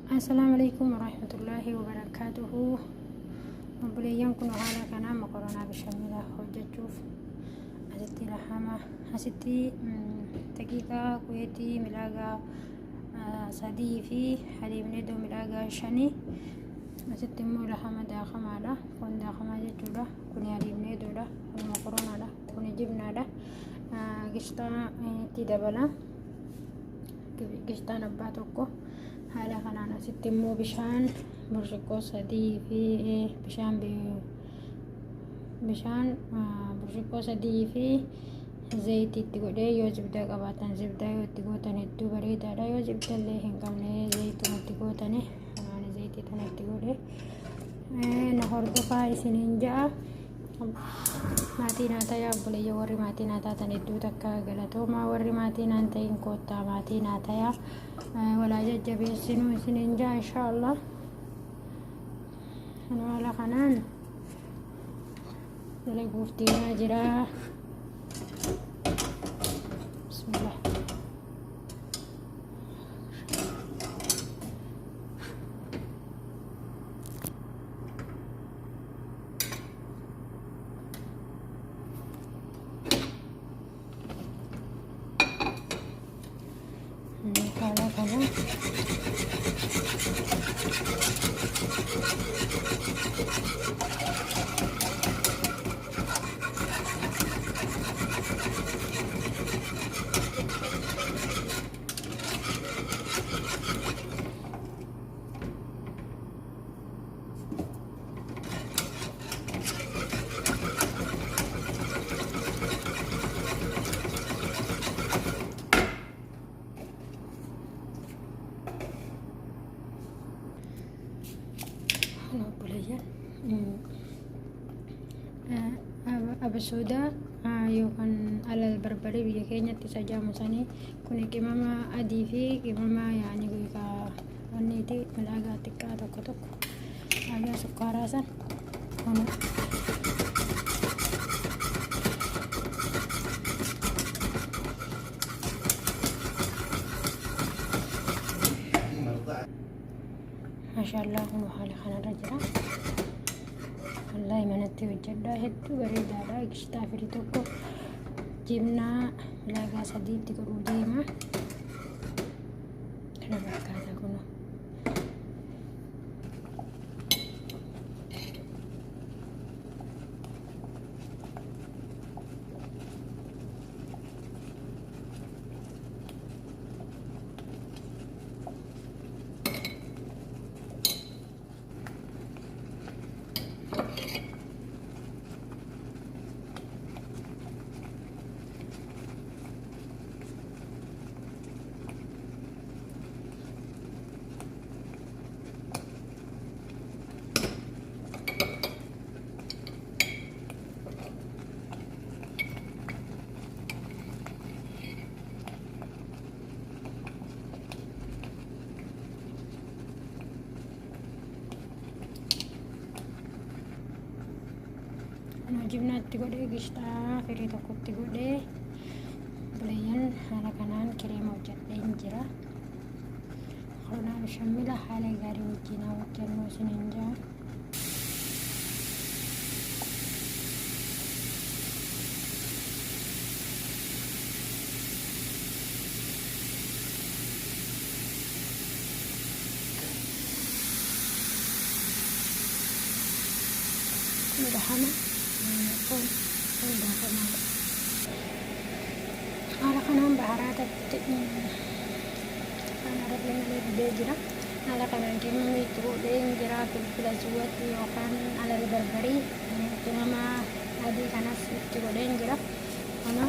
Assalamualaikum warahmatullahi wabarakatuh. Obboleeyyan kun haala kanaa makaronaa bishaamilaa hojjechuuf asitti lahama asitti daqiiqaa kuyeetii milaagaa 3 fi haliibnee doo milaagaa 5 asitti immoo lahama daakamaadha. Kun daakamaa jechuudha. Kun haliibnee doodha. Kun makaronaadha. Kun jibnaadha. Gishtaa itti dabala. Gishtaan abbaa tokko. Haala kanaan asitti immoo bishaan burcuqqoo 3 fi bishaan burcuqqoo 3 fi zayitii itti godhee yoo zibdaa qabaatan zibdaa yoo itti gootan hedduu bareedaadha. Yoo zibda illee hin qabne zayituma itti gootan zayitii tana itti godhee na hordofaa isiniin ja'a. Maatii naataa yaa obboleeyya warri maatii naataa tan hedduu takka galatoomaa warri maatii naan ta'in koottaa maatii naataa yaa walaa jajjabeessinuu isiniin ja'a inshaallah. Haala kanaan dalaguuf deemaa jira. Bismillah. Haala kanaan obboleeyyan abasuudaa yookaan alal barbaree biyya keenyatti isa jaamusanii kun qimama adii fi qimama yaani wanneeti milaagaa xiqqaa tokko tokko aagaa sukkaaraa san kun maashaallah kun haala kanarra jira. Wallahi manatti hojjedhaa hedduu bareedaadha. Gishtaa firii tokko jibnaa milaagaa 3 itti godhuu deema. Kana fakkaata kun. Jibna itti godhee gishtaa firii tokko itti godhee obboleeyyan haala kanaan kireema hojjedheen jira. Makaronaa bishaamila haala gaarii wajjin hojjennuu isiniin ja'a. Mudah-mudahan haala kanaan baharaatatti kana irratti malee dibee jira. Haala kanaan qimama itti godheen jira. Filfila suwwatti yookaan alal barbarii qimama adii kanas itti godheen jira. Kana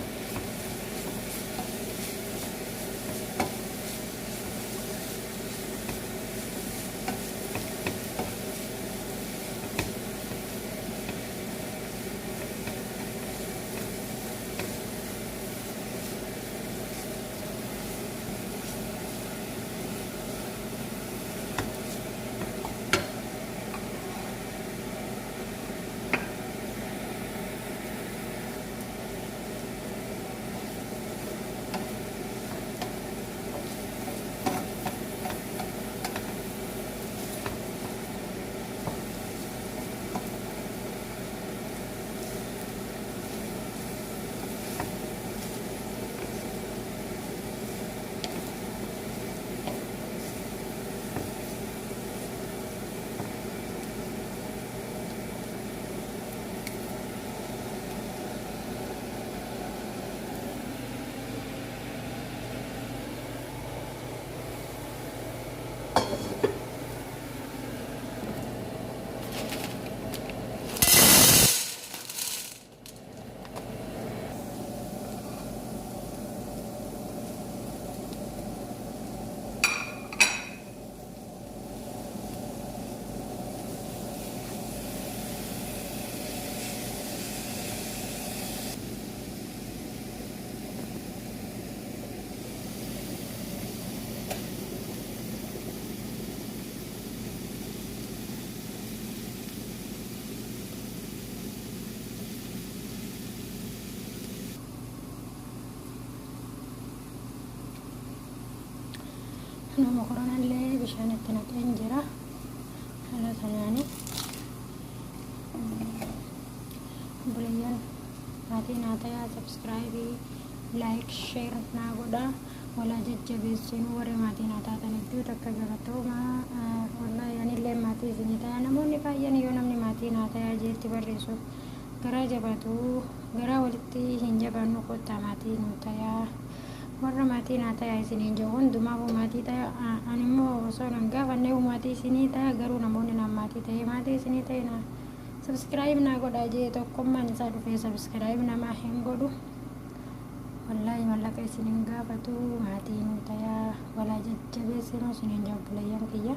mokoronallee bishaan itti naqeen jira. Haala kanaani bulayyan maatii naa ta'aa subscribe like share naa godhaa. Walaa jajjabeessinuu warri maatii naa taatan hedduu takka galatooma. Wallahi anillee maatii isinii ta'a. Namoonni baay'een yoo namni maatii naa ta'aa jeetti barreessu garaa jabaatu, garaa walitti hin jabaannu kottaa maatii nu ta'aa. Warra maatii naa ta'aa isiniin jiru hundumaafuu maatii ta'aa. Ani immoo osoo nan gaafannee maatii isinii ta'aa, garuu namoonni naan maatii ta'ee maatii isinii ta'e naa subscribe naa godhaa jee tokkummaan isaa dhufee subscribe namaa hin godhu. Wallahi mallaqa isiniin gaafatu maatii nu ta'aa. Walaa jajjabeessinuu isiniin jiru bulayyan kiyya.